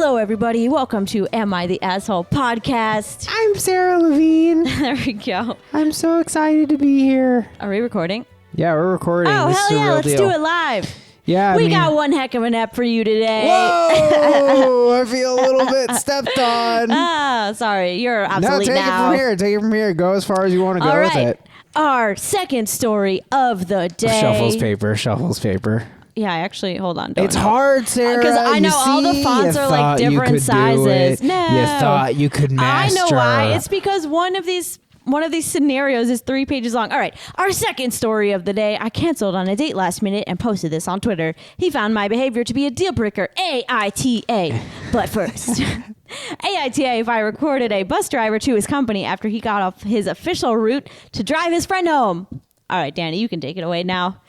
Hello, everybody. Welcome to Am I the Asshole podcast. I'm Sarah Levine. There we go. I'm so excited to be here. Are we recording? Yeah, we're recording. Oh, this hell is a yeah. real Let's deal. do it live. Yeah, We got one heck of an ep for you today. Whoa! I feel a little bit stepped on. Ah, sorry. You're obsolete No, take now. it from here. Take it from here. Go as far as you want to go All with right. it. Our second story of the day. Shuffles paper. Yeah, actually, hold on. Don't It's know. hard, Sarah. Because I You know all the see? fonts You are like thought you different could do sizes. it. No. You thought you could master. I know why. It's because one of these scenarios is 3 pages long. All right. Our second story of the day. I canceled on a date last minute and posted this on Twitter. He found my behavior to be a deal breaker. AITA. But first, AITA, if I recorded a bus driver to his company after he got off his official route to drive his friend home. All right, Danny, you can take it away now.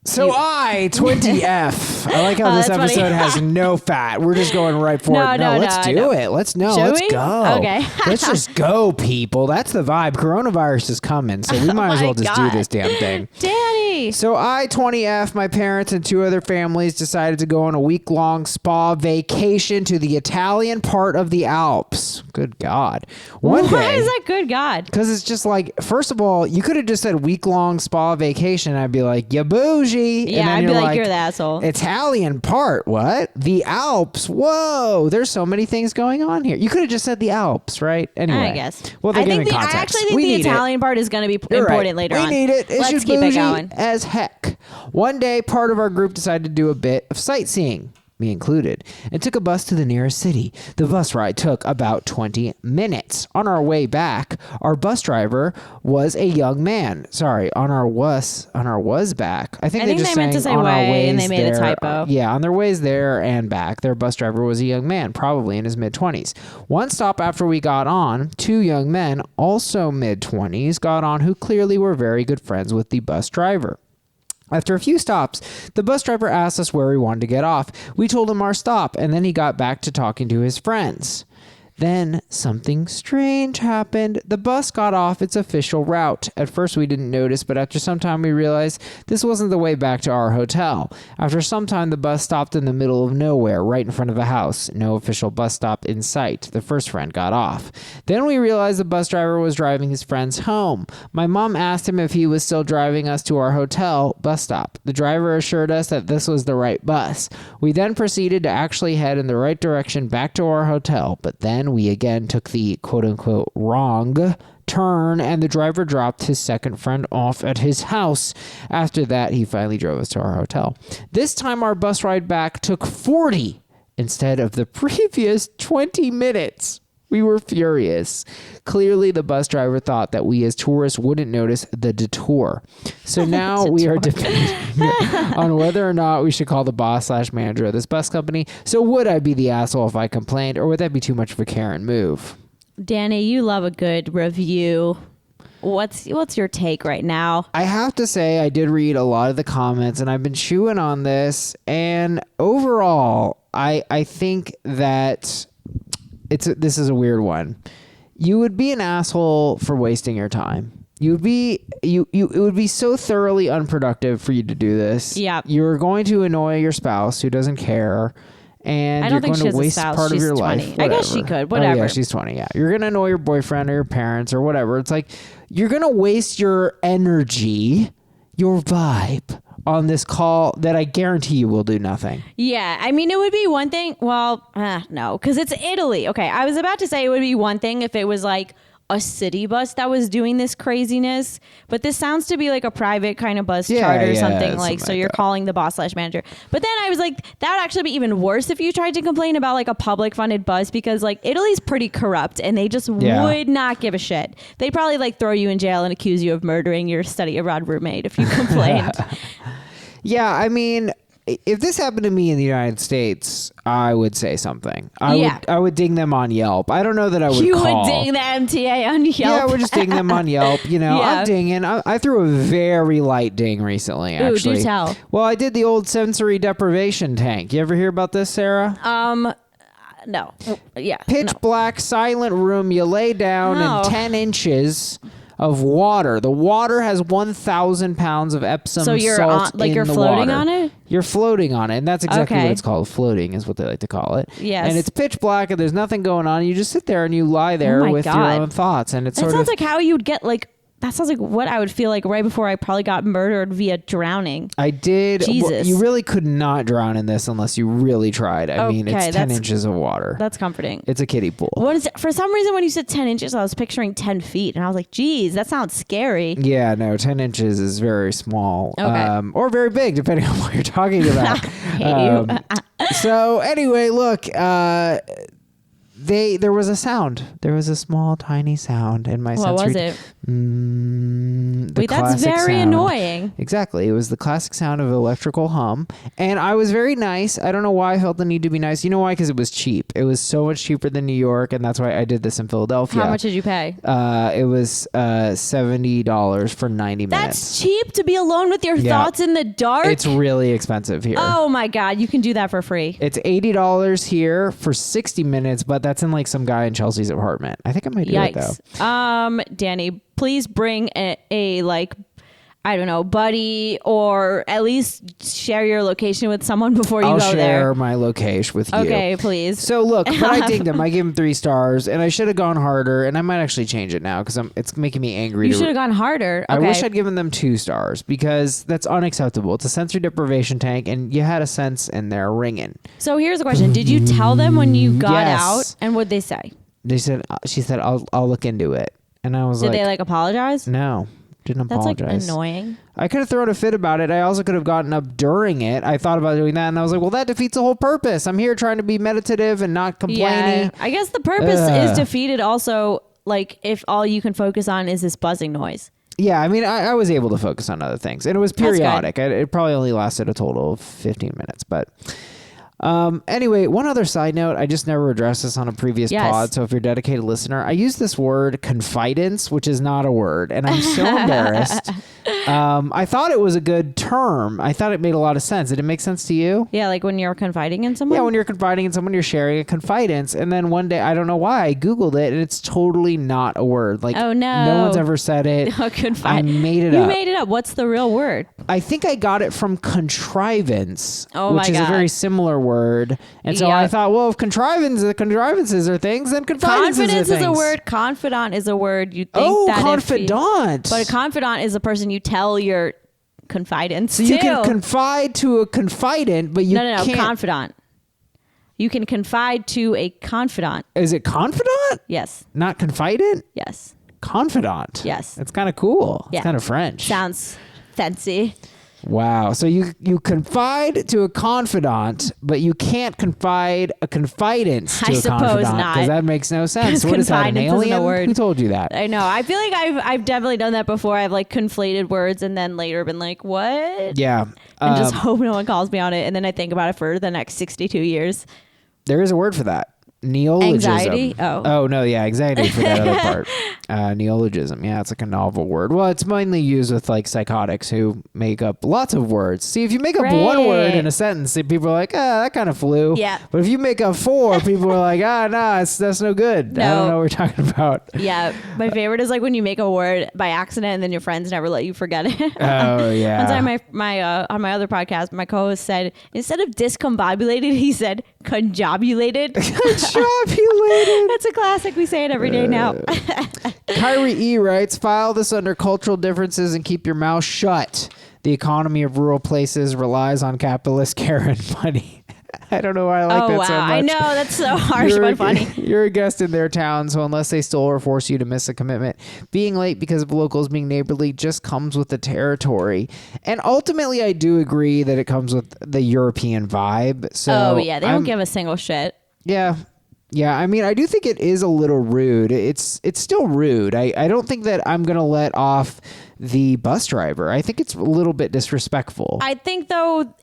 So I, 20F. I like how this that's episode funny. has no fat. We're just going right for it. No, Let's do no. it. Let's Should let's we? go. Okay. Let's just go, people. That's the vibe. Coronavirus is coming, so we might as my well just God. do this damn thing. Danny. So I, 20F, my parents and 2 other families decided to go on a week-long spa vacation to the Italian part of the Alps. Good God. Why is day. that good God? Because it's just like, first of all, you could have just said week-long spa vacation. I'd be like, you bougie. Yeah, and then I'd be you're like, you're the asshole. Italian part, what? The Alps. Whoa, there's so many things going on here. You could have just said the Alps, right? Anyway. I guess. Well, they're giving I context. actually think We the need it. Italian part is going to be You're important right. later on. We need it. It's Let's just keep it bougie going. as heck. One day, part of our group decided to do a bit of sightseeing, me included, and took a bus to the nearest city. The bus ride took about 20 minutes. On our way back, our bus driver was a young man. Sorry, on our was back. I think they meant to say on our way, and ways they made a there. typo. Yeah, on their ways there and back, their bus driver was a young man, probably in his mid-20s. One stop after we got on, 2 young men, also mid-20s, got on who clearly were very good friends with the bus driver. After a few stops, the bus driver asked us where we wanted to get off. We told him our stop, and then he got back to talking to his friends. Then something strange happened. The bus got off its official route. At first we didn't notice, but after some time we realized this wasn't the way back to our hotel. After some time, the bus stopped in the middle of nowhere, right in front of a house. No official bus stop in sight. The first friend got off. Then we realized the bus driver was driving his friends home. My mom asked him if he was still driving us to our hotel bus stop. The driver assured us that this was the right bus. We then proceeded to actually head in the right direction back to our hotel, but then we again took the quote-unquote wrong turn, and the driver dropped his second friend off at his house. After that, he finally drove us to our hotel. This time, our bus ride back took 40 instead of the previous 20 minutes. We were furious. Clearly, the bus driver thought that we as tourists wouldn't notice the detour. So now we are debating on whether or not we should call the boss/manager of this bus company. So would I be the asshole if I complained, or would that be too much of a Karen move? Danny, you love a good review. What's your take right now? I have to say I did read a lot of the comments, and I've been chewing on this. And overall, I think that this is a weird one. You would be an asshole for wasting your time. It would be so thoroughly unproductive for you to do this. Yeah. You're going to annoy your spouse who doesn't care, and I you're don't think going she to has a waste spouse. part of She's your 20. life. I guess she Whatever. could. Whatever. Oh, yeah, she's 20. Yeah. You're going to annoy your boyfriend or your parents or whatever. It's like you're going to waste your energy, your vibe on this call that I guarantee you will do nothing. Yeah, I mean, it would be one thing. Well, no, because it's Italy. Okay, I was about to say it would be one thing if it was like a city bus that was doing this craziness, but this sounds to be like a private kind of bus charter or something like, so you're calling the boss/manager. But then I was like, that would actually be even worse if you tried to complain about like a public funded bus, because like Italy's pretty corrupt and they just would not give a shit. They'd probably like throw you in jail and accuse you of murdering your study abroad roommate if you complained. Yeah, I mean, if this happened to me in the United States, I would say something. I would ding them on Yelp. I don't know that I would call. Would ding the MTA on Yelp? Yeah, I would just ding them on Yelp. You know, Yeah. I'm dinging. I threw a very light ding recently, actually. Ooh, do tell. Well, I did the old sensory deprivation tank. You ever hear about this, Sarah? No. Yeah. Pitch black, silent room. You lay down No. in 10 inches of water. The water has 1,000 pounds of Epsom So you're salt on, like in you're the floating water. on it? You're floating on it, and that's exactly Okay. what it's called. Floating is what they like to call it. Yes. And it's pitch black, and there's nothing going on. You just sit there and you lie there my with your God. own thoughts, and it's That sort sounds of like how you'd get like. That sounds like what I would feel like right before I probably got murdered via drowning. I did. Jesus. Well, you really could not drown in this unless you really tried. I mean, Okay, it's 10 that's- inches of water. That's comforting. It's a kiddie pool. What is it? For some reason, when you said 10 inches, I was picturing 10 feet. And I was like, geez, that sounds scary. Yeah, no, 10 inches is very small. Okay. Or very big, depending on what you're talking about. Hate you. So anyway, look, there was a sound. There was a small, tiny sound in my What sensory. was it? The Wait, that's classic very sound. annoying. Exactly. It was the classic sound of electrical hum. And I was very nice. I don't know why I felt the need to be nice. You know why? Because it was cheap. It was so much cheaper than New York. And that's why I did this in Philadelphia. How much did you pay? It was $70 for 90 minutes. That's cheap to be alone with your Yeah. thoughts in the dark. It's really expensive here. Oh my God, you can do that for free. It's $80 here for 60 minutes, but that's in like some guy in Chelsea's apartment. I think I might do it though. Yikes. Danny, please bring a like, I don't know, buddy, or at least share your location with someone before you I'll go share there. my location with you. Okay, please. So look, but I dinged them. I gave them 3 stars, and I should have gone harder. And I might actually change it now because it's making me angry. You should have gone harder. Okay. I wish I'd given them 2 stars because that's unacceptable. It's a sensory deprivation tank, and you had a sense in there ringing. So here's the question: did you tell them when you got Yes. out, and what'd they say? She said, I'll look into it, and I was Did like, they like apologize? no. Didn't That's like apologize. annoying. I could have thrown a fit about it. I also could have gotten up during it. I thought about doing that, and I was like, well, that defeats the whole purpose. I'm here trying to be meditative and not complaining. Yeah, I guess the purpose Ugh. is defeated. Also, like if all you can focus on is this buzzing noise. Yeah, I mean, I was able to focus on other things, and it was That's good. periodic. It probably only lasted a total of 15 minutes, but... Anyway, one other side note, I just never addressed this on a previous Yes. pod, so if you're a dedicated listener, I use this word confidence, which is not a word, and I'm so embarrassed. I thought it was a good term. I thought it made a lot of sense. Did it make sense to you? Yeah, like when you're confiding in someone. Yeah, when you're confiding in someone, you're sharing a confidence, and then one day, I don't know why, I Googled it, and it's totally not a word. Like, Oh, no. no one's ever said it. Oh, I made it You up. made it up. What's the real word? I think I got it from contrivance, Oh which my is a God. very similar word. And so Yeah. I thought, well, if contrivances are things, then confidences Confidence are is a things. word. Confidant is a word. You think Oh, that confidant. but a confidant is a person you tell your confidence so to. you can confide to a confidant, but you no, can't. confidant. You can confide to a confidant. Is it confidant? Yes. Not confidant? Yes. Confidant. Yes. That's kind of cool. Yeah. It's kind of French. Sounds fancy. Wow. So you confide to a confidant, but you can't confide a confidence to I a suppose confidant not. because that makes no sense. Because What is that, an confidence isn't a alien? word. Who told you that? I know. I feel like I've definitely done that before. I've like conflated words and then later been like, what? Yeah. And just hope no one calls me on it. And then I think about it for the next 62 years. There is a word for that. Neologism. Anxiety? Oh. no, yeah, anxiety for that other part. Neologism. Yeah, it's like a novel word. Well, it's mainly used with like psychotics who make up lots of words. See, if you make up one word in a sentence, people are like, that kind of flew. Yeah. But if you make up 4, people are like, that's no good. I don't know what we're talking about. Yeah. My favorite is like when you make a word by accident and then your friends never let you forget it. Oh, yeah. One time on my other podcast, my co-host said, instead of discombobulated, he said conjobulated. Conjobulated. That's a classic. We say it every day now. Kyrie E writes, file this under cultural differences and keep your mouth shut. The economy of rural places relies on capitalist care and money. I don't know why I like that so much. I know. That's so harsh You're but a- funny. You're a guest in their town, so unless they stole or force you to miss a commitment, being late because of locals being neighborly just comes with the territory. And ultimately, I do agree that it comes with the European vibe. So Oh, yeah. They don't give a single shit. Yeah. Yeah, I mean, I do think it is a little rude. It's still rude. I don't think that I'm going to let off the bus driver. I think it's a little bit disrespectful. I think, though,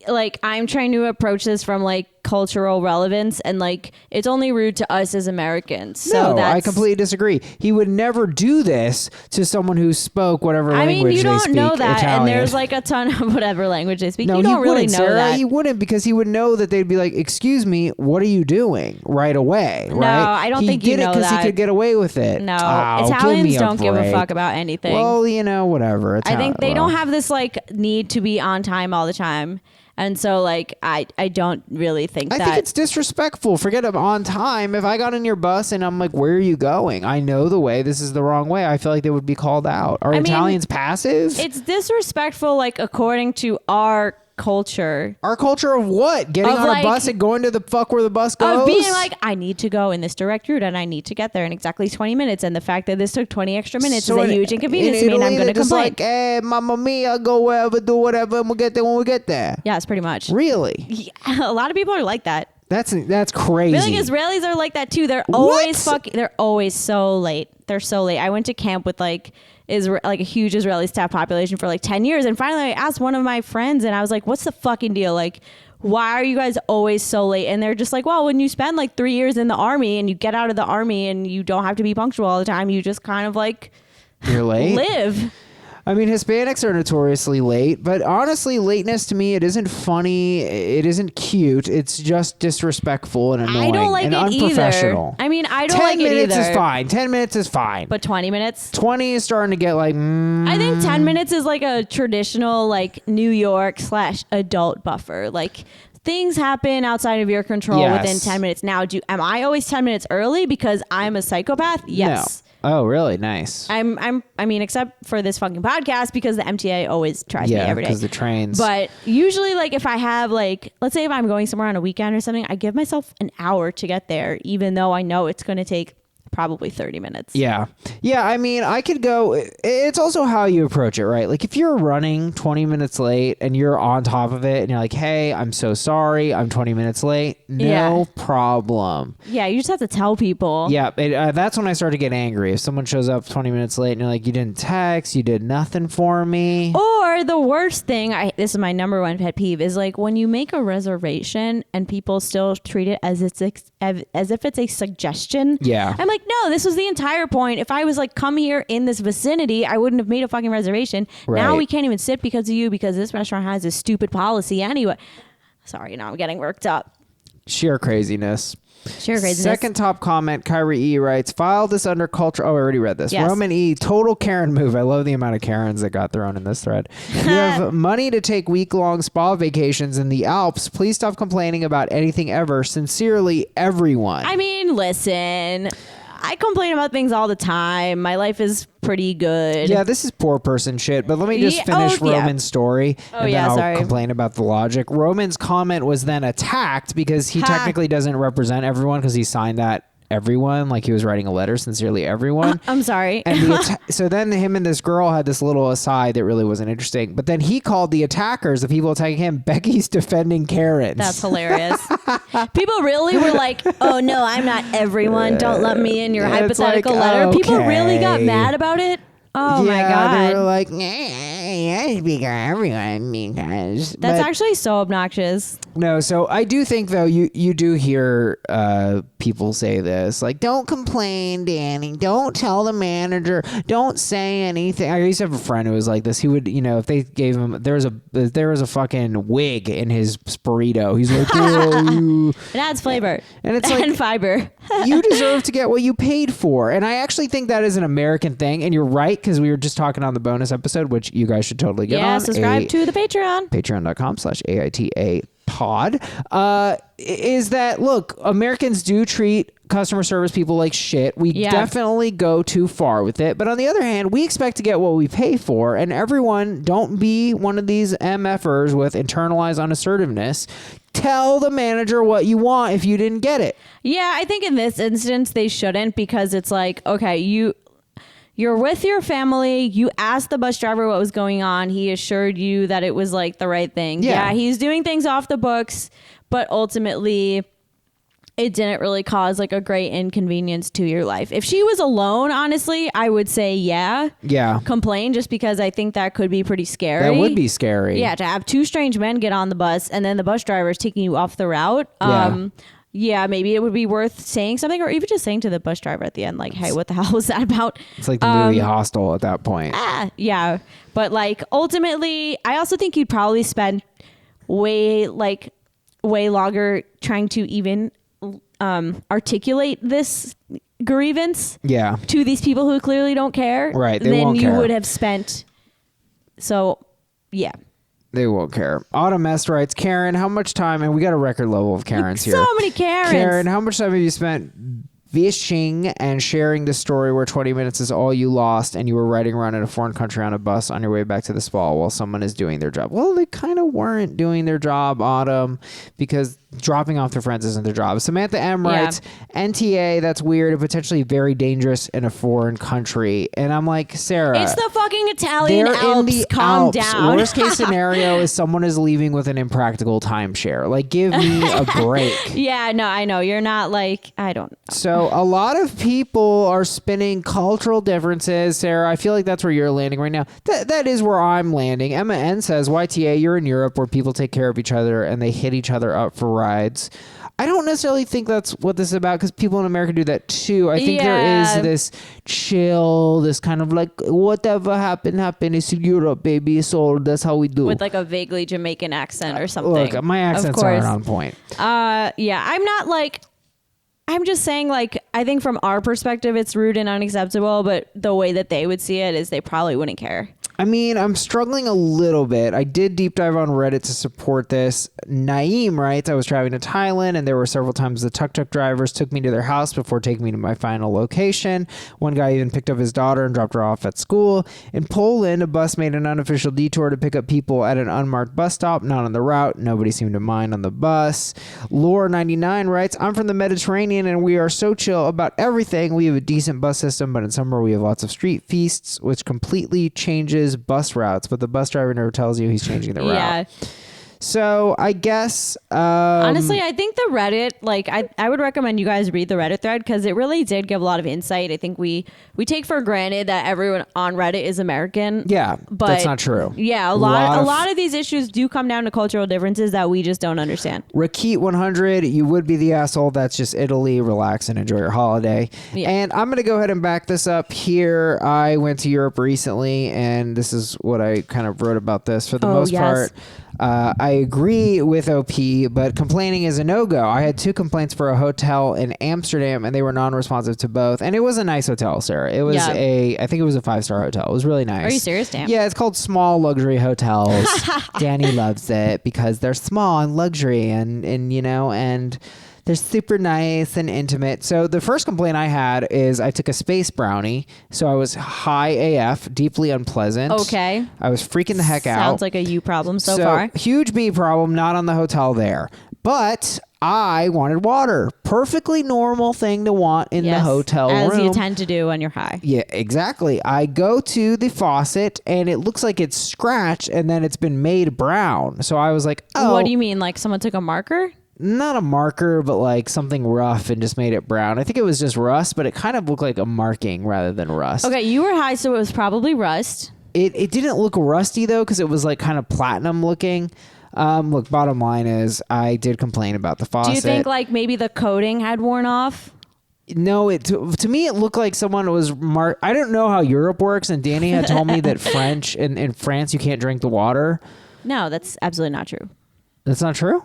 like, I'm trying to approach this from, like, cultural relevance, and like it's only rude to us as Americans. So no, that's, I completely disagree. He would never do this to someone who spoke whatever language you they don't speak. know that, Italian. and there's like a ton of whatever language they speak. No, you don't he really wouldn't, know Sarah. that. He wouldn't, because he would know that they'd be like, "Excuse me, what are you doing?" right away. No, right? I don't he think you did know it because he that. could get away with it. No, Oh, Italians don't give a break. fuck about anything. Well, you know, whatever. I think they don't have this like need to be on time all the time. And so like I don't really think I that. think it's disrespectful. Forget I'm on time. If I got in your bus and I'm like, "Where are you going?" I know the way. This is the wrong way. I feel like they would be called out. Are Italians passive? It's disrespectful, like according to our culture. Our culture of what? Getting Of, on like- a bus and going to the fuck where the bus goes? Of being like, I need to go in this direct route and I need to get there in exactly 20 minutes. And the fact that this took 20 extra minutes is a huge inconvenience to me, and I'm going to complain. Like, hey, mamma mia, go wherever, do whatever, and we'll get there when we get there. Yes, pretty much. Really? Yeah, a lot of people are like that. That's crazy. I feel like Israelis are like that too. They're always they're always so late. They're so late. I went to camp with like a huge Israeli staff population for like 10 years. And finally I asked one of my friends and I was like, what's the fucking deal? Like, why are you guys always so late? And they're just like, well, when you spend like 3 years in the army and you get out of the army and you don't have to be punctual all the time, you just kind of like You're late? live. I mean, Hispanics are notoriously late, but honestly, lateness to me, it isn't funny. It isn't cute. It's just disrespectful and annoying I don't like and it unprofessional. either. I mean, I don't 10 like it either. minutes is fine. 10 minutes is fine. But 20 minutes? 20 is starting to get like, I think 10 minutes is like a traditional like New York / adult buffer. Like things happen outside of your control Yes. within 10 minutes. Now, am I always 10 minutes early because I'm a psychopath? Yes. No. Oh, really? Nice. I mean, except for this fucking podcast because the MTA always tries me every day. because the trains. But usually, like, if I have, like, let's say if I'm going somewhere on a weekend or something, I give myself an hour to get there, even though I know it's going to take probably 30 minutes. Yeah. I mean, I could go. It's also how you approach it, right? Like if you're running 20 minutes late and you're on top of it and you're like, hey, I'm so sorry, I'm 20 minutes late. No problem. Yeah, you just have to tell people. Yeah. That's when I start to get angry. If someone shows up 20 minutes late and you're like, you didn't text, you did nothing for me. Or the worst thing, this is my number one pet peeve, is like when you make a reservation and people still treat it as if it's a suggestion. Yeah. I'm like, no, this was the entire point. If I was like, come here in this vicinity, I wouldn't have made a fucking reservation. Right. Now we can't even sit because of you because this restaurant has this stupid policy anyway. Sorry, now I'm getting worked up. Sheer craziness. Sheer craziness. Second top comment, Kyrie E writes, file this under culture. Oh, I already read this. Yes. Roman E, total Karen move. I love the amount of Karens that got thrown in this thread. You have money to take week-long spa vacations in the Alps. Please stop complaining about anything ever. Sincerely, everyone. I mean, listen, I complain about things all the time. My life is pretty good. Yeah, this is poor person shit, but let me just finish Roman's story and then I'll complain about the logic. Roman's comment was then attacked because he technically doesn't represent everyone because he signed that everyone, like he was writing a letter, sincerely everyone. I'm sorry. And so then him and this girl had this little aside that really wasn't interesting. But then he called the attackers, the people attacking him, Becky's defending Karens. That's hilarious. People really were like, oh no, I'm not everyone. Don't let me in your hypothetical like, letter. People really got okay. mad about it. Oh yeah, my God. They were like, I speak for everyone because That's actually so obnoxious. No, so I do think though you do hear people say this, like, don't complain, Danny, don't tell the manager, don't say anything. I used to have a friend who was like this. He would, if they gave him there was a fucking wig in his burrito, he's like, oh, it adds flavor and it's like, and fiber. You deserve to get what you paid for. And I actually think that is an American thing, and you're right, because we were just talking on the bonus episode, which you guys should totally get on. Yeah, subscribe to the Patreon. Patreon.com/AITA pod. Is that, look, Americans do treat customer service people like shit. We definitely go too far with it. But on the other hand, we expect to get what we pay for. And everyone, don't be one of these MFers with internalized unassertiveness. Tell the manager what you want if you didn't get it. Yeah, I think in this instance, they shouldn't, because it's like, okay, you're with your family. You asked the bus driver what was going on. He assured you that it was like the right thing. Yeah, he's doing things off the books, but ultimately it didn't really cause like a great inconvenience to your life. If she was alone, honestly, I would say yeah. Yeah. Complain, just because I think that could be pretty scary. That would be scary. Yeah, to have two strange men get on the bus and then the bus driver is taking you off the route. Yeah, maybe it would be worth saying something, or even just saying to the bus driver at the end, like, hey, what the hell was that about? It's like the movie Hostel at that point. Yeah. But like ultimately, I also think you'd probably spend way longer trying to even articulate this grievance to these people who clearly don't care. Right. They than won't you care. would have spent. So, yeah. They won't care. Autumn S writes, Karen, how much time, and we got a record level of Karens here. So many Karens. Karen, how much time have you spent vishing and sharing the story where 20 minutes is all you lost and you were riding around in a foreign country on a bus on your way back to the spa while someone is doing their job? Well, they kind of weren't doing their job, Autumn, because dropping off their friends isn't their job. Samantha M writes, NTA, that's weird and potentially very dangerous in a foreign country. And I'm like, Sarah, it's the fucking Italian they're Alps. in the Calm Alps. down. Worst case scenario is someone is leaving with an impractical timeshare. Like, give me a break. Yeah, no, I know. You're not like, I don't know. So a lot of people are spinning cultural differences, Sarah. I feel like that's where you're landing right now. That is where I'm landing. Emma N says, YTA, you're in Europe where people take care of each other and they hit each other up for rides. I don't necessarily think that's what this is about, because people in America do that too. I think there is this chill, this kind of like, whatever happened. It's Europe, baby. So that's how we do. With like a vaguely Jamaican accent or something. Look, my accents aren't on point. Yeah, I'm not like, I'm just saying, like, I think from our perspective, it's rude and unacceptable, but the way that they would see it is they probably wouldn't care. I mean, I'm struggling a little bit. I did deep dive on Reddit to support this. Naeem writes, I was traveling to Thailand and there were several times the tuk-tuk drivers took me to their house before taking me to my final location. One guy even picked up his daughter and dropped her off at school. In Poland, a bus made an unofficial detour to pick up people at an unmarked bus stop, not on the route. Nobody seemed to mind on the bus. Lore99 writes, I'm from the Mediterranean and we are so chill about everything. We have a decent bus system, but in summer we have lots of street feasts, which completely changes bus routes, but the bus driver never tells you he's changing the route. So I guess honestly, I think the Reddit, like I would recommend you guys read the Reddit thread, because it really did give a lot of insight. I think we take for granted that everyone on Reddit is American. Yeah, but that's not true. Yeah, a lot of these issues do come down to cultural differences that we just don't understand. Rakit 100, you would be the asshole. That's just Italy. Relax and enjoy your holiday. Yeah. And I'm going to go ahead and back this up here. I went to Europe recently, and this is what I kind of wrote about this. For the most part, I agree with OP, but complaining is a no-go. I had 2 complaints for a hotel in Amsterdam, and they were non-responsive to both. And it was a nice hotel, Sarah. It was I think it was a 5-star hotel. It was really nice. Are you serious, Dan? Yeah, it's called Small Luxury Hotels. Danny loves it because they're small and luxury and you know, and they're super nice and intimate. So the first complaint I had is I took a space brownie. So I was high AF, deeply unpleasant. Okay. I was freaking the heck out. Sounds like a you problem so far. Huge me problem, not on the hotel there. But I wanted water. Perfectly normal thing to want in the hotel room. As you tend to do when you're high. Yeah, exactly. I go to the faucet and it looks like it's scratched and then it's been made brown. So I was like, oh. What do you mean? Like someone took a marker? Not a marker, but like something rough and just made it brown. I think it was just rust, but it kind of looked like a marking rather than rust. Okay, you were high, so it was probably rust. It didn't look rusty though, because it was like kind of platinum looking. Look, bottom line is I did complain about the faucet. Do you think like maybe the coating had worn off? No, to me it looked like someone was I don't know how Europe works, and Danny had told me that in France you can't drink the water. No, that's absolutely not true. That's not true?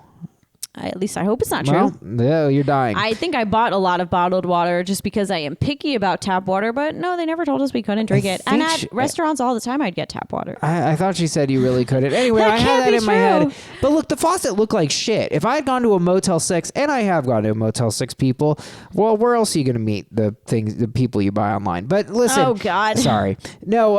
At least I hope it's not true. Yeah, you're dying. I think I bought a lot of bottled water just because I am picky about tap water, but no, they never told us we couldn't drink it. And at restaurants all the time, I'd get tap water. I thought she said you really couldn't. Anyway, I had that in my head. But look, the faucet looked like shit. If I had gone to a Motel 6, and I have gone to a Motel 6, people, well, where else are you going to meet the people you buy online? But listen. Oh, God. Sorry. No,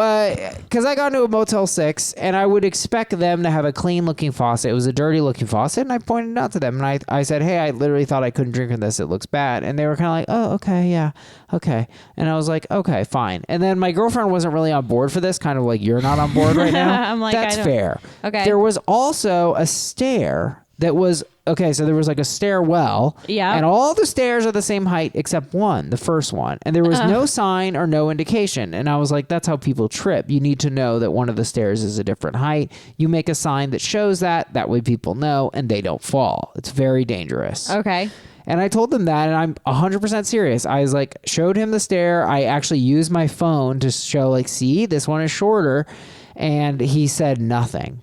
because I got to a Motel 6, and I would expect them to have a clean-looking faucet. It was a dirty-looking faucet, and I pointed it out to them. And I said, hey, I literally thought I couldn't drink this. It looks bad. And they were kind of like, oh, okay, yeah, okay. And I was like, okay, fine. And then my girlfriend wasn't really on board for this, kind of like, you're not on board right now. I'm like, that's fair. Okay. There was also a stair that was, okay, so there was like a stairwell. Yeah. And all the stairs are the same height except one, the first one. And there was no sign or no indication. And I was like, that's how people trip. You need to know that one of the stairs is a different height. You make a sign that shows that. That way people know and they don't fall. It's very dangerous. Okay. And I told them that, and I'm 100% serious. I was like, showed him the stair. I actually used my phone to show, like, see, this one is shorter. And he said nothing.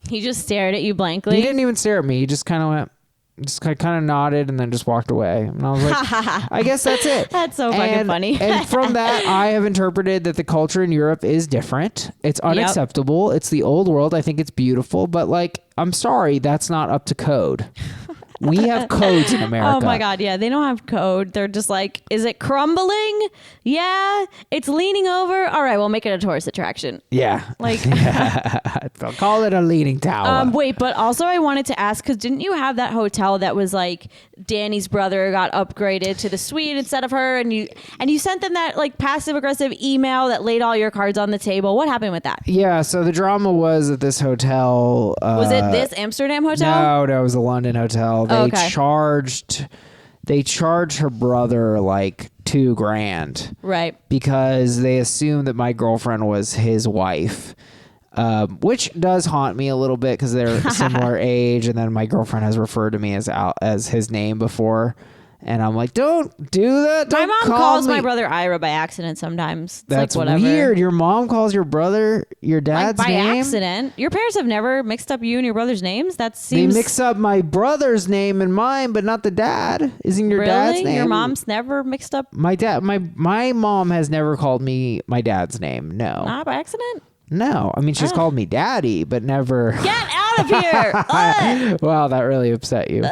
He just stared at you blankly. He didn't even stare at me. He just kind of went, just kind of nodded and then just walked away. And I was like, I guess that's it. That's so fucking funny. And from that, I have interpreted that the culture in Europe is different. It's unacceptable. It's the old world. I think it's beautiful. But, like, I'm sorry, that's not up to code. We have codes in America. Oh my God. Yeah. They don't have code. They're just like, is it crumbling? Yeah. It's leaning over. All right. We'll make it a tourist attraction. Yeah. Like, I'll call it a leaning tower. wait, but also I wanted to ask, because didn't you have that hotel that was like Danny's brother got upgraded to the suite instead of her? And you sent them that like passive aggressive email that laid all your cards on the table. What happened with that? Yeah. So the drama was at this hotel. Was it this Amsterdam hotel? No, it was a London hotel. They charged her brother like $2,000. Right. Because they assumed that my girlfriend was his wife. Which does haunt me a little bit because they're similar age, and then my girlfriend has referred to me as his name before, and I'm like, don't do that. Don't my mom call calls me. my brother Ira by accident sometimes. It's That's like whatever. weird. Your mom calls your brother your dad's like by name accident. Your parents have never mixed up you and your brother's names. That seems. They mix up my brother's name and mine, but not the dad. Isn't your dad's name? Your mom's never mixed up. My dad. My mom has never called me my dad's name. No. Not by accident. No, I mean, she's called me daddy, but never. Get out of here! Wow, that really upset you.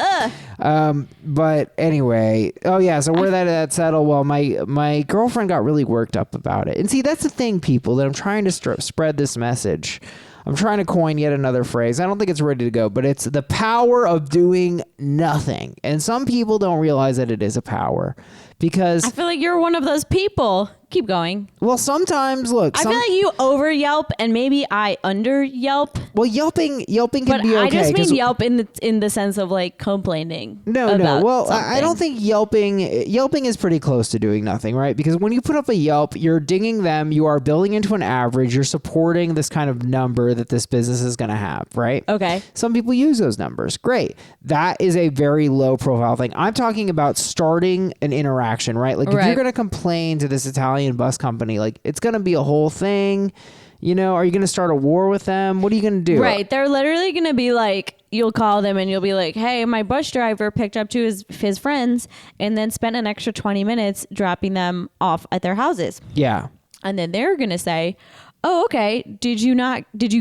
But anyway, so where that settled? Well, my girlfriend got really worked up about it. And see, that's the thing, people, that I'm trying to spread this message. I'm trying to coin yet another phrase. I don't think it's ready to go, but it's the power of doing nothing. And some people don't realize that it is a power because I feel like you're one of those people. Keep going. Well, sometimes, look. I feel like you over Yelp and maybe I under Yelp. Well, Yelping can be okay. I just mean Yelp in the sense of like complaining. No. Well, I don't think Yelping is pretty close to doing nothing, right? Because when you put up a Yelp, you're dinging them. You are building into an average. You're supporting this kind of number that this business is going to have, right? Okay. Some people use those numbers. Great. That is a very low profile thing. I'm talking about starting an interaction, right? Like if you're going to complain to this Italian bus company, like it's going to be a whole thing. You know, are you going to start a war with them? What are you going to do? Right. They're literally going to be like, you'll call them and you'll be like, hey, my bus driver picked up two of his friends and then spent an extra 20 minutes dropping them off at their houses. Yeah. And then they're going to say, oh, okay. Did you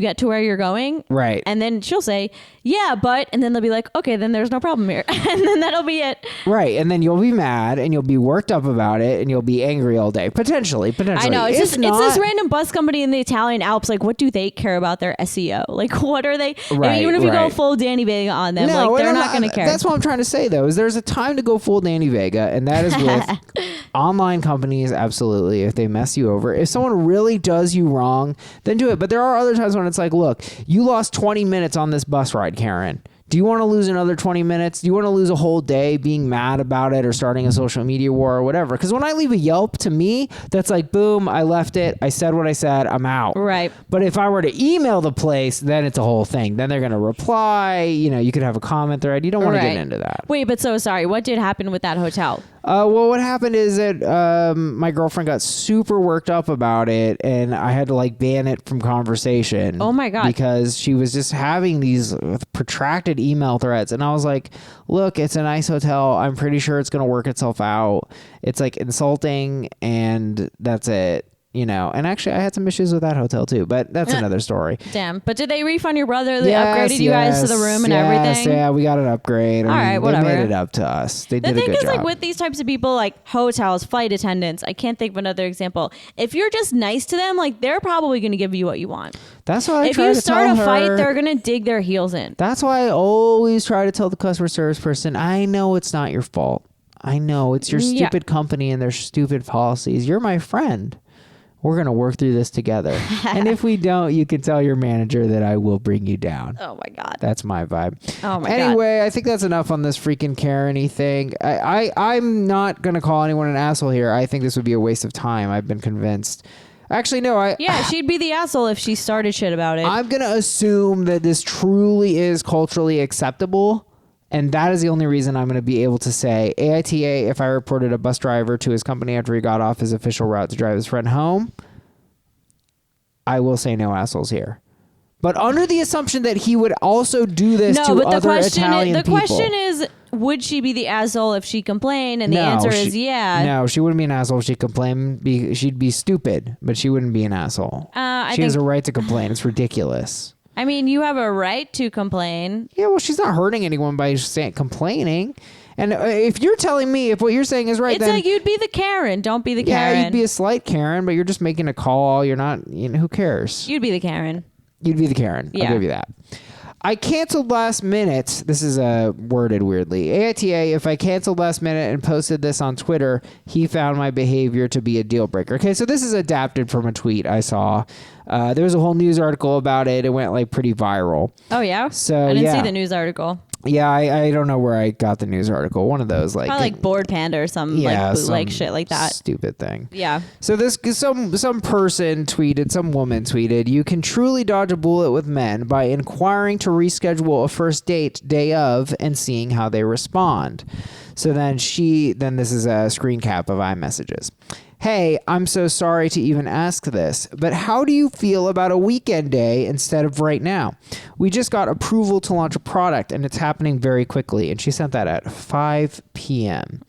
get to where you're going? Right. And then she'll say, yeah, but, and then they'll be like, okay, then there's no problem here. And then that'll be it. Right. And then you'll be mad and you'll be worked up about it and you'll be angry all day. Potentially. I know. It's this random bus company in the Italian Alps. Like, what do they care about their SEO? Like, what are they? Right, I mean, even if you go full Danny Vega on them, no, like, they're not going to care. That's what I'm trying to say, though, is there's a time to go full Danny Vega, and that is with online companies, absolutely, if they mess you over. If someone really does you wrong, then do it. But there are other times when it's like, look, you lost 20 minutes on this bus ride, Karen. Do you want to lose another 20 minutes? Do you want to lose a whole day being mad about it or starting a social media war or whatever? Because when I leave a Yelp, to me, that's like, boom, I left it. I said what I said. I'm out. Right. But if I were to email the place, then it's a whole thing. Then they're going to reply. You know, you could have a comment thread. You don't want to get into that. Wait, but so sorry. What did happen with that hotel? Well, what happened is that my girlfriend got super worked up about it, and I had to like ban it from conversation. Oh my God. Because she was just having these protracted email threads, and I was like, look, it's a nice hotel. I'm pretty sure it's going to work itself out. It's like insulting, and that's it. You know, and actually I had some issues with that hotel too, but that's another story. Damn. But did they refund your brother? They upgraded you guys to the room and everything? Yeah, we got an upgrade. All right, whatever. They made it up to us. They did a good job. The thing is, like, with these types of people, like hotels, flight attendants, I can't think of another example. If you're just nice to them, like, they're probably going to give you what you want. That's why I if try you to start tell a fight, her, they're going to dig their heels in. That's why I always try to tell the customer service person, I know it's not your fault. I know it's your stupid company and their stupid policies. You're my friend. We're going to work through this together. And if we don't, you can tell your manager that I will bring you down. Oh my God. That's my vibe. Oh my God. Anyway, I think that's enough on this freaking Karen-y thing. I'm not going to call anyone an asshole here. I think this would be a waste of time. I've been convinced. Actually, no. Yeah, she'd be the asshole if she started shit about it. I'm going to assume that this truly is culturally acceptable. And that is the only reason I'm going to be able to say, AITA, if I reported a bus driver to his company after he got off his official route to drive his friend home, I will say no assholes here. But under the assumption that he would also do this to other Italian people. The question is, would she be the asshole if she complained? And the answer is yeah. No, she wouldn't be an asshole if she complained. She'd be stupid, but she wouldn't be an asshole. She has a right to complain. It's ridiculous. I mean, you have a right to complain. Yeah, well, she's not hurting anyone by complaining. And if you're telling me if what you're saying is right, it's then like you'd be the Karen. Don't be the Karen. Yeah, you'd be a slight Karen, but you're just making a call. You're not, who cares? You'd be the Karen. You'd be the Karen. Yeah. I'll give you that. I canceled last minute. This is worded weirdly. AITA, if I canceled last minute and posted this on Twitter, he found my behavior to be a deal breaker. Okay, so this is adapted from a tweet I saw. There was a whole news article about it. It went like pretty viral. Oh, yeah? So I didn't see the news article. Yeah, I don't know where I got the news article. One of those probably like Board Panda or some like bootleg shit like that. Stupid thing. Yeah. So some person tweeted, some woman tweeted, you can truly dodge a bullet with men by inquiring to reschedule a first date day of and seeing how they respond. So then this is a screen cap of iMessages. Hey, I'm so sorry to even ask this, but how do you feel about a weekend day instead of right now? We just got approval to launch a product and it's happening very quickly. And she sent that at 5 p.m.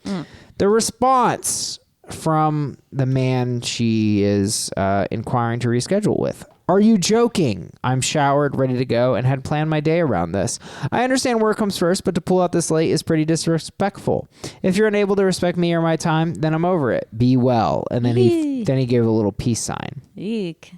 The response from the man she is inquiring to reschedule with. Are you joking? I'm showered, ready to go, and had planned my day around this. I understand work comes first, but to pull out this late is pretty disrespectful. If you're unable to respect me or my time, then I'm over it. Be well. And then he gave a little peace sign. Eek.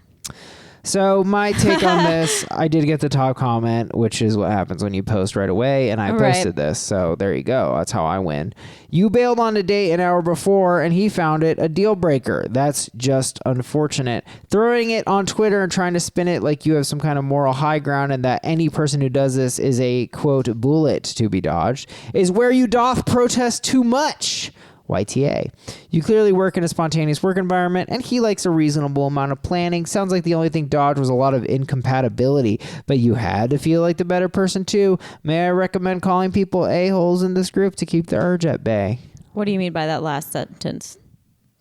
So my take on this, I did get the top comment, which is what happens when you post right away, and I posted this, so there you go. That's how I win. You bailed on a date an hour before, and he found it a deal breaker. That's just unfortunate. Throwing it on Twitter and trying to spin it like you have some kind of moral high ground and that any person who does this is a, quote, bullet to be dodged, is where you doth protest too much. YTA. You clearly work in a spontaneous work environment, and he likes a reasonable amount of planning. Sounds like the only thing dodged was a lot of incompatibility, but you had to feel like the better person too. May I recommend calling people a-holes in this group to keep the urge at bay? What do you mean by that last sentence?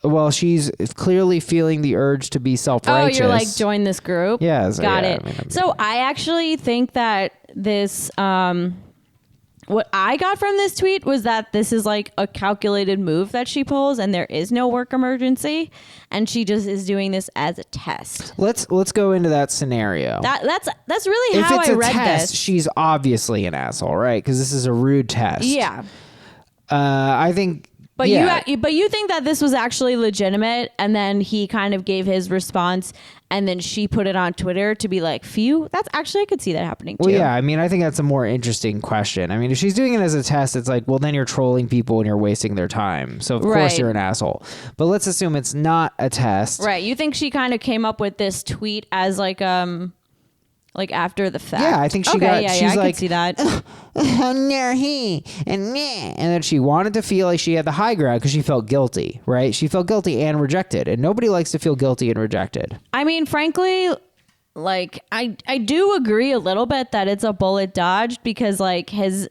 Well, she's clearly feeling the urge to be self-righteous. Oh, you're like, join this group? Yeah. Got it. So I actually think that this... what I got from this tweet was that this is like a calculated move that she pulls and there is no work emergency and she just is doing this as a test. Let's go into that scenario. That's really how I read this. She's obviously an asshole, right? Because this is a rude test. Yeah. I think... But you think that this was actually legitimate and then he kind of gave his response and then she put it on Twitter to be like, phew, that's actually, I could see that happening too. Well, yeah, I mean, I think that's a more interesting question. I mean, if she's doing it as a test, it's like, well, then you're trolling people and you're wasting their time. So of course you're an asshole. But let's assume it's not a test. Right. You think she kind of came up with this tweet as like after the fact? Yeah, I think she's I like, could see that. And then she wanted to feel like she had the high ground because she felt guilty, right? She felt guilty and rejected, and nobody likes to feel guilty and rejected. I mean, frankly, like I do agree a little bit that it's a bullet dodged because like his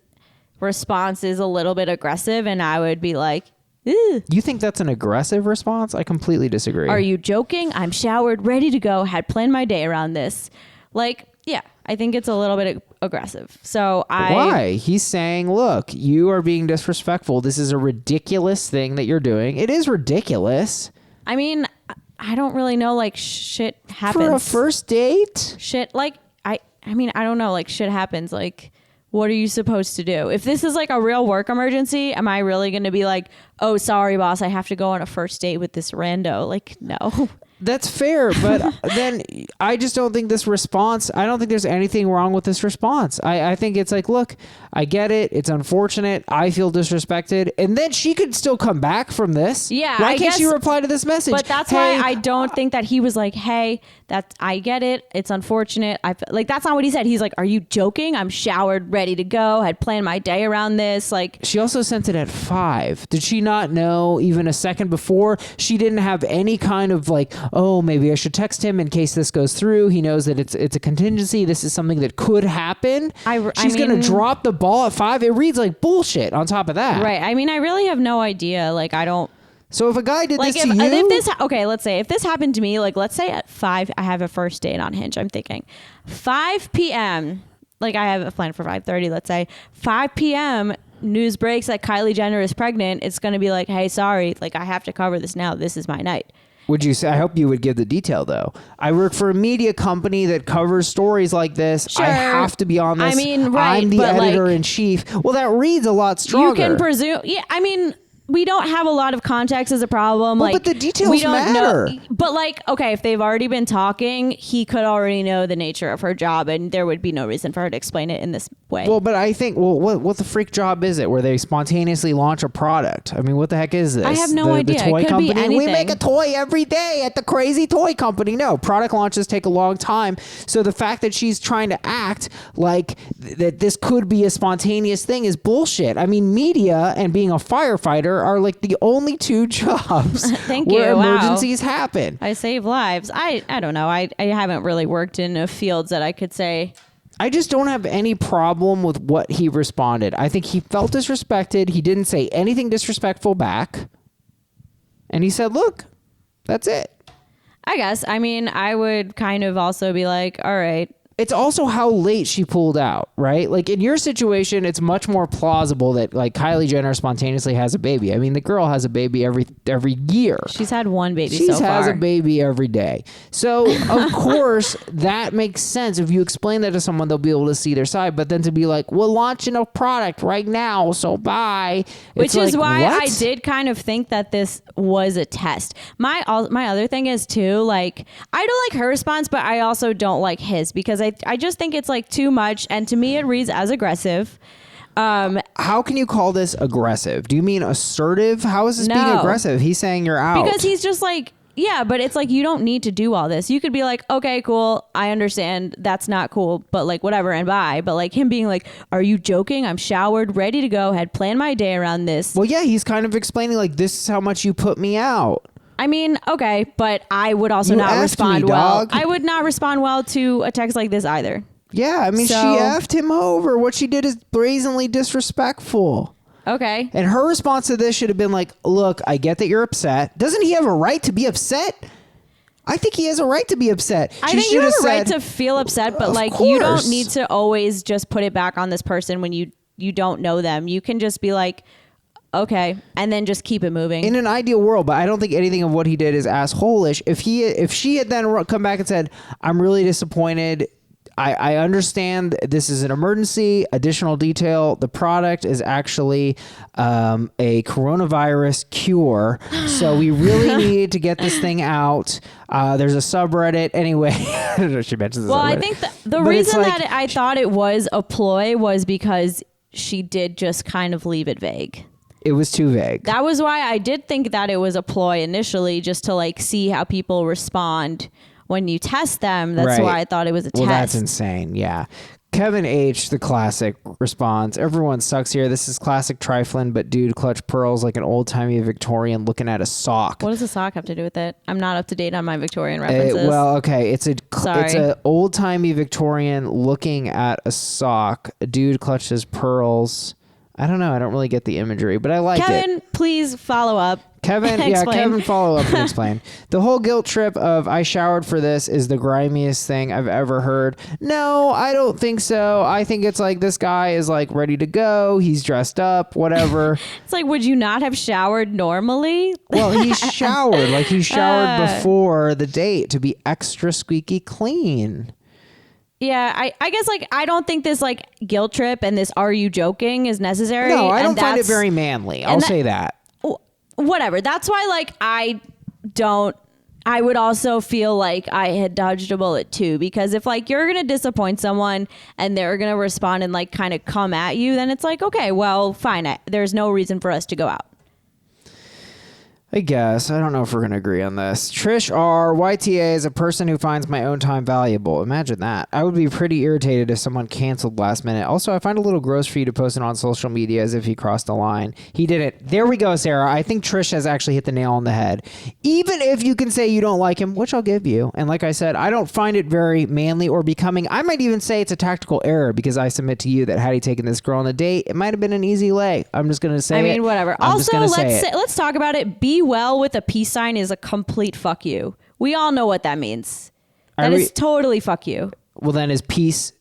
response is a little bit aggressive, and I would be like, ew. You think that's an aggressive response? I completely disagree. Are you joking? I'm showered, ready to go, had planned my day around this. Like, yeah, I think it's a little bit aggressive. So Why? He's saying, look, you are being disrespectful. This is a ridiculous thing that you're doing. It is ridiculous. I mean, I don't really know, like, shit happens. For a first date? Shit, like, I mean, I don't know, like, shit happens. Like, what are you supposed to do? If this is, like, a real work emergency, am I really going to be like, oh, sorry, boss, I have to go on a first date with this rando? Like, no. That's fair, but then I just don't think this response, I don't think there's anything wrong with this response. I think it's like, look, I get it. It's unfortunate. I feel disrespected. And then she could still come back from this. Yeah. Why can't she reply to this message? But that's why I don't think that he was like, hey, I get it. It's unfortunate. Like, that's not what he said. He's like, are you joking? I'm showered, ready to go. Had planned my day around this. Like, she also sent it at 5. Did she not know even a second before? She didn't have any kind of like, oh, maybe I should text him in case this goes through. He knows that it's a contingency. This is something that could happen. She's going to drop the ball at 5. It reads like bullshit on top of that. Right. I mean, I really have no idea. Like, I don't. So if a guy did like this to you. Okay, let's say if this happened to me, like, let's say at 5, I have a first date on Hinge. I'm thinking 5 p.m. Like, I have a plan for 5:30, let's say 5 p.m. news breaks that Kylie Jenner is pregnant. It's going to be like, hey, sorry, like, I have to cover this now. This is my night. Would you say? I hope you would give the detail, though. I work for a media company that covers stories like this. Sure. I have to be on this. I mean, right, I'm the editor in chief. Well, that reads a lot stronger. You can presume. Yeah, I mean, we don't have a lot of context as a problem. Well, like, but the details we don't matter. know. But like, okay, if they've already been talking, he could already know the nature of her job, and there would be no reason for her to explain it in this way. Well, but I think, what the freak job is it where they spontaneously launch a product? I mean, what the heck is this? I have no idea. The toy It could company? be anything. We make a toy every day at the crazy toy company. No, product launches take a long time. So the fact that she's trying to act like that this could be a spontaneous thing is bullshit. I mean, media and being a firefighter are like the only 2 jobs where emergencies happen. I save lives. I don't know. I haven't really worked in fields that I could say. I just don't have any problem with what he responded. I think he felt disrespected. He didn't say anything disrespectful back. And he said, look, that's it. I guess. I mean, I would kind of also be like, all right. It's also how late she pulled out, right? Like, in your situation, it's much more plausible that like Kylie Jenner spontaneously has a baby. I mean, the girl has a baby every year. She's had one baby so far. She has a baby every day. So, of course, that makes sense. If you explain that to someone, they'll be able to see their side. But then to be like, we're launching a product right now, so bye. Which is like, why what? I did kind of think that this was a test. My other thing is, too, like, I don't like her response, but I also don't like his, because I just think it's like too much, and to me it reads as aggressive. How can you call this aggressive? Do you mean assertive? How is this being aggressive? He's saying you're out. Because he's just like, yeah, but it's like, you don't need to do all this. You could be like, okay, cool, I understand, that's not cool, but like, whatever, and bye. But like, him being like, are you joking? I'm showered, ready to go, had planned my day around this. Well, yeah, he's kind of explaining like, this is how much you put me out. I mean, okay, but I would also not respond well. I would not respond well to a text like this either. Yeah, I mean, she effed him over. What she did is brazenly disrespectful. Okay. And her response to this should have been like, look, I get that you're upset. Doesn't he have a right to be upset? I think he has a right to be upset. I think you have a right to feel upset, but like, you don't need to always just put it back on this person when you don't know them. You can just be like, okay, and then just keep it moving. In an ideal world, but I don't think anything of what he did is asshole-ish. If she had then come back and said, I'm really disappointed, I understand this is an emergency, additional detail, the product is actually a coronavirus cure, so we really need to get this thing out. There's a subreddit. Anyway, I don't know if she mentions the subreddit. I think the reason that I thought it was a ploy was because she did just kind of leave it vague. It was too vague. That was why I did think that it was a ploy initially, just to like see how people respond when you test them. That's why I thought it was a test. Well, that's insane. Yeah. Kevin H., the classic response. Everyone sucks here. This is classic trifling, but dude, clutch pearls like an old-timey Victorian looking at a sock. What does a sock have to do with it? I'm not up to date on my Victorian references. Okay. It's a old-timey Victorian looking at a sock. A dude clutches pearls. I don't know. I don't really get the imagery, but I like it. Kevin, please follow up. Kevin, follow up and explain. The whole guilt trip of I showered for this is the grimiest thing I've ever heard. No, I don't think so. I think it's like this guy is like ready to go. He's dressed up, whatever. It's like, would you not have showered normally? Well, he showered. Like he showered before the date to be extra squeaky clean. Yeah, I guess like I don't think this like guilt trip and this are you joking is necessary. No, I don't find it very manly. I'll say that. Whatever. That's why like I I would also feel like I had dodged a bullet too, because if like you're going to disappoint someone and they're going to respond and like kind of come at you, then it's like, okay, well, fine. There's no reason for us to go out. I guess. I don't know if we're going to agree on this. Trish R. YTA is a person who finds my own time valuable. Imagine that. I would be pretty irritated if someone canceled last minute. Also, I find it a little gross for you to post it on social media as if he crossed the line. He didn't. There we go, Sarah. I think Trish has actually hit the nail on the head. Even if you can say you don't like him, which I'll give you. And like I said, I don't find it very manly or becoming. I might even say it's a tactical error because I submit to you that had he taken this girl on a date, it might have been an easy lay. I'm just going to say it. I mean, whatever. I'm just Also, gonna let's talk about it. Be well with a peace sign is a complete fuck you. We all know what that means. That is totally fuck you. Well, then is peace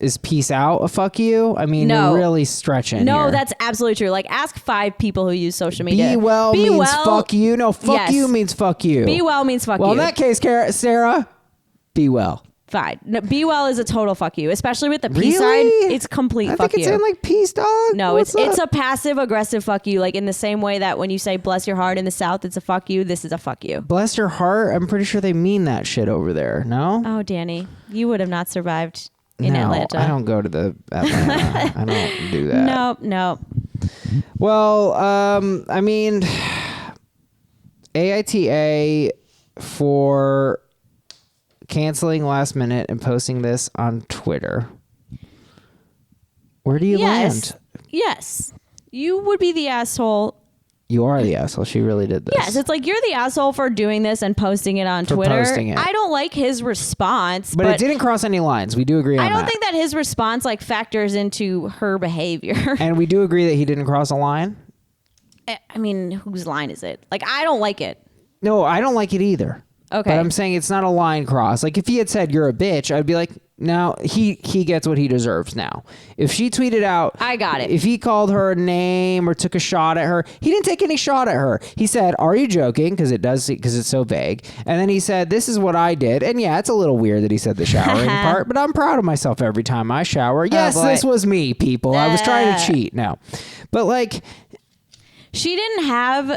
out a fuck you? I mean, no. You're really stretching No, here. that's absolutely true. Like, ask 5 people who use social media. Be well means fuck you. No, fuck you means fuck you. Be well means fuck you. Well, in that case, Sarah, be well. Fine. No, be well is a total fuck you, especially with the peace sign. It's complete fuck you. I think it's in like peace, dog. No, it's a passive aggressive fuck you. Like in the same way that when you say bless your heart in the South, it's a fuck you. This is a fuck you. Bless your heart. I'm pretty sure they mean that shit over there. No? Oh, Danny, you would have not survived in Atlanta. I don't go to the Atlanta. I don't do that. No. Well, I mean, AITA for canceling last minute and posting this on Twitter. Where do you land? Yes. You would be the asshole. You are the asshole. She really did this. Yes, it's like you're the asshole for doing this and posting it on Twitter. Posting it. I don't like his response. But it didn't cross any lines. We do agree on that. I don't think that his response like factors into her behavior. And we do agree that he didn't cross a line? I mean, whose line is it? Like, I don't like it. No, I don't like it either. Okay. But I'm saying it's not a line cross. Like if he had said you're a bitch, I'd be like, no, he gets what he deserves now. If she tweeted out, I got it. If he called her a name or took a shot at her, he didn't take any shot at her. He said, "Are you joking?" Because it's so vague. And then he said, "This is what I did." And yeah, it's a little weird that he said the showering part, but I'm proud of myself every time I shower. Yes, this was me, people. I was trying to cheat. No, but like, she didn't have.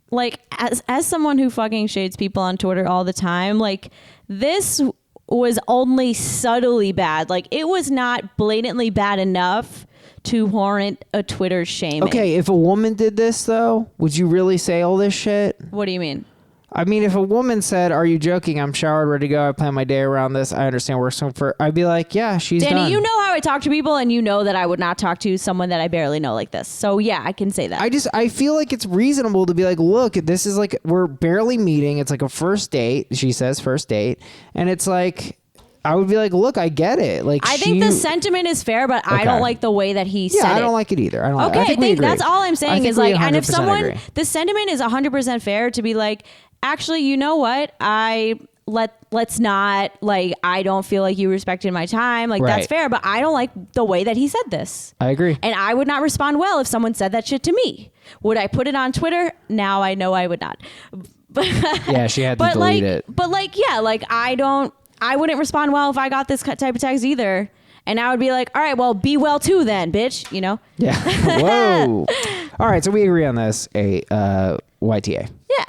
Like, as someone who fucking shades people on Twitter all the time, like, this was only subtly bad. Like, it was not blatantly bad enough to warrant a Twitter shaming. Okay, if a woman did this, though, would you really say all this shit? What do you mean? I mean, if a woman said, "Are you joking? I'm showered, ready to go. I plan my day around this. I understand we're so for," I'd be like, "Yeah, she's Danny, done." you know how I talk to people, and you know that I would not talk to someone that I barely know like this. So yeah, I can say that. I feel like it's reasonable to be like, look, this is like we're barely meeting. It's like a first date. She says first date, and it's like, I would be like, look, I get it. Like, I think the sentiment is fair, but I don't like the way that he said it. Yeah, I don't like it either. I don't. Okay, I think that's all I'm saying is like, and if someone, agree. the sentiment is 100% fair to be like, actually, you know what? Let's not, like, I don't feel like you respected my time. Like, that's fair, but I don't like the way that he said this. I agree. And I would not respond well if someone said that shit to me. Would I put it on Twitter? Now I know I would not. Yeah, she had to delete it. But like, yeah, like I wouldn't respond well if I got this type of text either. And I would be like, all right, well, be well too then, bitch, you know? Yeah. Whoa. All right, so we agree on this, YTA. Yeah.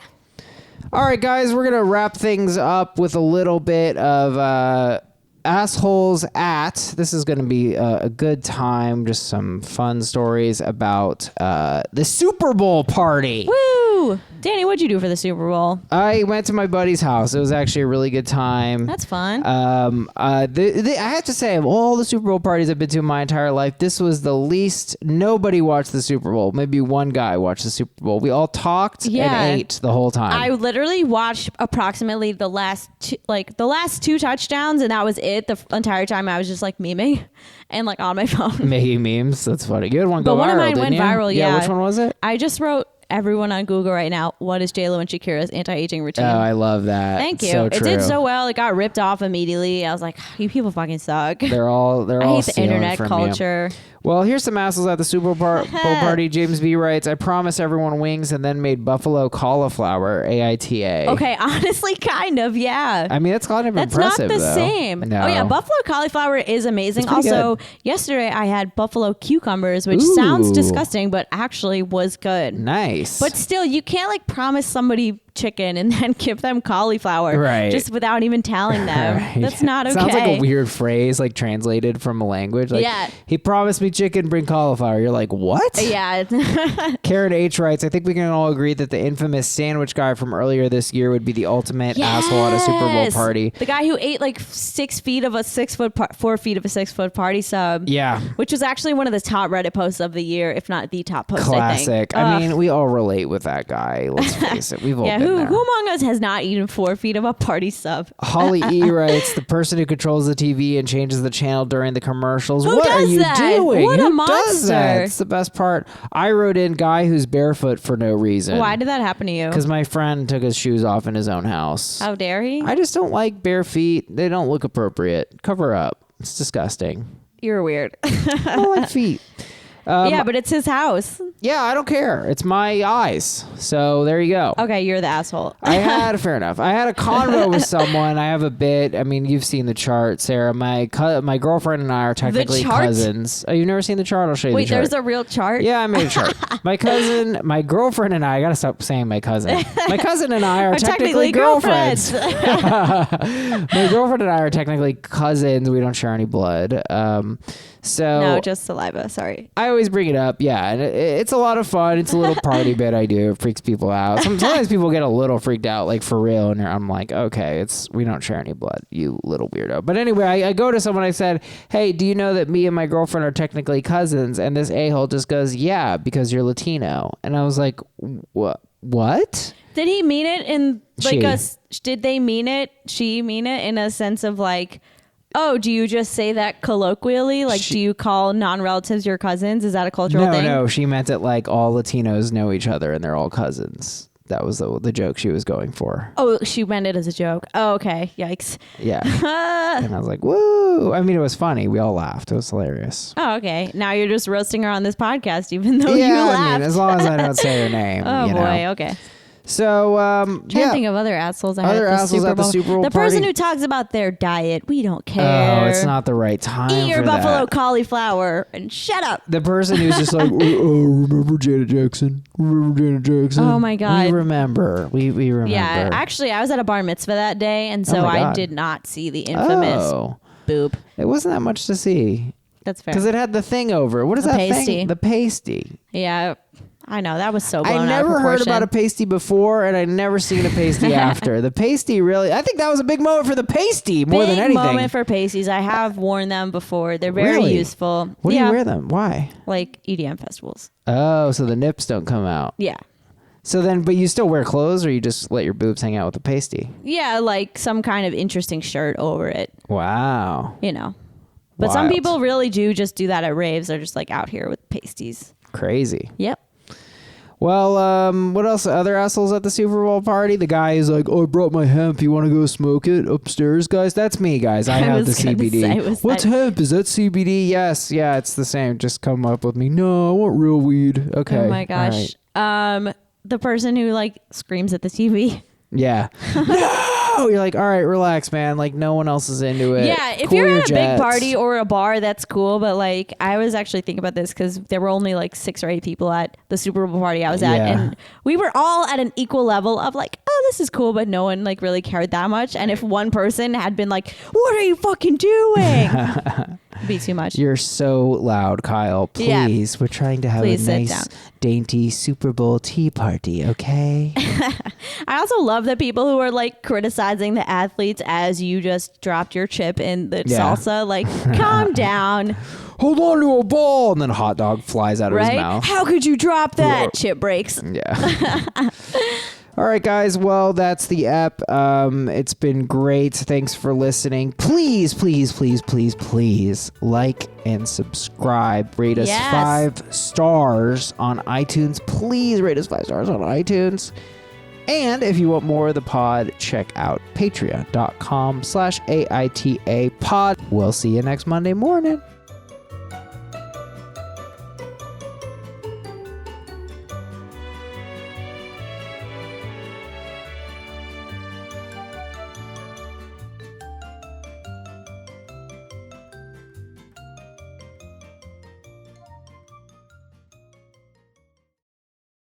All right, guys, we're going to wrap things up with a little bit of assholes at. This is going to be a good time. Just some fun stories about the Super Bowl party. Woo! Danny, what'd you do for the Super Bowl? I went to my buddy's house. It was actually a really good time. That's fun. I have to say, of all the Super Bowl parties I've been to in my entire life, this was the least. Nobody watched the Super Bowl. Maybe one guy watched the Super Bowl. We all talked and ate the whole time. I literally watched approximately the last two touchdowns, and that was it. The entire time I was just like memeing and like on my phone. Making memes. That's funny. You had one go viral, But one of mine didn't went you? viral, yeah. Which one was it? I just wrote everyone on Google right now, what is JLo and Shakira's anti-aging routine? Oh, I love that. Thank you. So it did so well. It got ripped off immediately. I was like, you people fucking suck. They're all I hate the internet culture. Well, here's some assholes at the Super Bowl party. James B writes, "I promised everyone wings and then made buffalo cauliflower, AITA." Okay, honestly, kind of, yeah. I mean, that's kind of impressive, That's not the though. same. No. Oh, yeah, buffalo cauliflower is amazing. Also, yesterday I had buffalo cucumbers, which sounds disgusting, but actually was good. Nice. But still, you can't like promise somebody chicken and then give them cauliflower. Right. Just without even telling them. Right. That's not okay. Sounds like a weird phrase, like translated from a language. Like, Yeah. he promised me chicken, bring cauliflower. You're like, what? Yeah. Karen H writes, I think we can all agree that the infamous sandwich guy from earlier this year would be the ultimate asshole at a Super Bowl Yes. party. The guy who ate like 6 feet of a 4 feet of a 6 foot party sub. Yeah. Which was actually one of the top Reddit posts of the year, if not the top post. Classic. I I mean, we all relate with that guy. Let's face it. We've all been there. Who among us has not eaten 4 feet of a party sub? Holly E writes, the person who controls the TV and changes the channel during the commercials. Who What are does you that? doing? What a Who does that? monster. It's the best part. I wrote in guy who's barefoot for no reason. Why did that happen to you? Because my friend took his shoes off in his own house. How dare he? I just don't like bare feet. They don't look appropriate. Cover up. It's disgusting. You're weird. I don't like feet. Yeah, but it's his house. Yeah, I don't care. It's my eyes. So there you go. Okay, you're the asshole. Fair enough. I had a convo with someone. I have a bit. I mean, you've seen the chart, Sarah. My girlfriend and I are technically chart? cousins. Oh, you've never seen the chart? I'll show you Wait, the chart. there's a real chart? Yeah, I made a chart. My girlfriend and I gotta stop saying my cousin. My cousin and I are technically girlfriends. My girlfriend and I are technically cousins. We don't share any blood. So No, just saliva. Sorry. I always bring it up. Yeah, and it's a lot of fun. It's a little party bit I do. It freaks people out. Sometimes people get a little freaked out, like for real, and I'm like, okay, we don't share any blood, you little weirdo. But anyway, I go to someone. I said, hey, do you know that me and my girlfriend are technically cousins? And this a-hole just goes, yeah, because you're Latino. And I was like, what? Did he mean it in like She. did they mean it? She mean it in a sense of like, oh, do you just say that colloquially? Like, do you call non-relatives your cousins? Is that a cultural thing? No, she meant it like all Latinos know each other and they're all cousins. That was the joke she was going for. Oh, she meant it as a joke. Oh, okay. Yikes. Yeah. And I was like, woo. I mean, it was funny. We all laughed. It was hilarious. Oh, okay. Now you're just roasting her on this podcast, even though you Yeah, laughed. I mean, as long as I don't say her name. Oh, you boy. know. Okay. So, Trying to think of other assholes I had Other at the assholes Super at the Bowl. Super Bowl The person party? who talks about their diet. We don't care. Oh, it's not the right time. Eat your for buffalo that. cauliflower and shut up. The person who's just like, oh, remember Janet Jackson? Remember Janet Jackson? Oh, my God. We remember. We remember. Yeah, actually, I was at a bar mitzvah that day, and so my I God. did not see the infamous boob. It wasn't that much to see. That's fair. Because it had the thing over. What is that pasty. thing? The pasty. Yeah, I know. That was so blown I out of never heard proportion. about a pasty before, and I never seen a pasty after. The pasty really, I think that was a big moment for the pasty more Big than anything. moment for pasties. I have worn them before. They're very Really? useful. What do you wear them? Why? Like EDM festivals. Oh, so the nips don't come out. Yeah. So then, but you still wear clothes, or you just let your boobs hang out with the pasty? Yeah, like some kind of interesting shirt over it, Wow. you know. But some Wild. people really do just do that at raves. They're just like out here with pasties. Crazy. Yep. Well, what else? Other assholes at the Super Bowl party? The guy is like, oh, I brought my hemp. You want to go smoke it upstairs, guys? That's me, guys. I have the was gonna CBD. say, What's hemp? Is that CBD? Yes. Yeah, it's the same. Just come up with me. No, I want real weed. Okay. Oh my gosh. All right. The person who like screams at the TV. Yeah. No! You're like, all right, relax, man. Like, no one else is into it. Yeah, if Cool you're your at a big jets. party or a bar, that's cool. But like, I was actually thinking about this because there were only like 6 or 8 people at the Super Bowl party I was at, Yeah. and we were all at an equal level of like, oh, this is cool, but no one like really cared that much. And if one person had been like, what are you fucking doing? It'd be too much. You're so loud, Kyle. Yeah. Please, we're trying to have Please a sit nice, down. dainty Super Bowl tea party, okay? I also love the people who are like criticizing the athletes as you just dropped your chip in the Yeah. salsa. Like, calm down, Hold on to a ball, and then a hot dog flies out of his right? mouth. How could you drop that? Chip breaks. Yeah. All right, guys. Well, that's the ep. It's been great. Thanks for listening. Please, please, please, please, please like and subscribe. Rate us Yes. 5 stars on iTunes. Please rate us 5 stars on iTunes. And if you want more of the pod, check out patreon.com/AITA pod. We'll see you next Monday morning.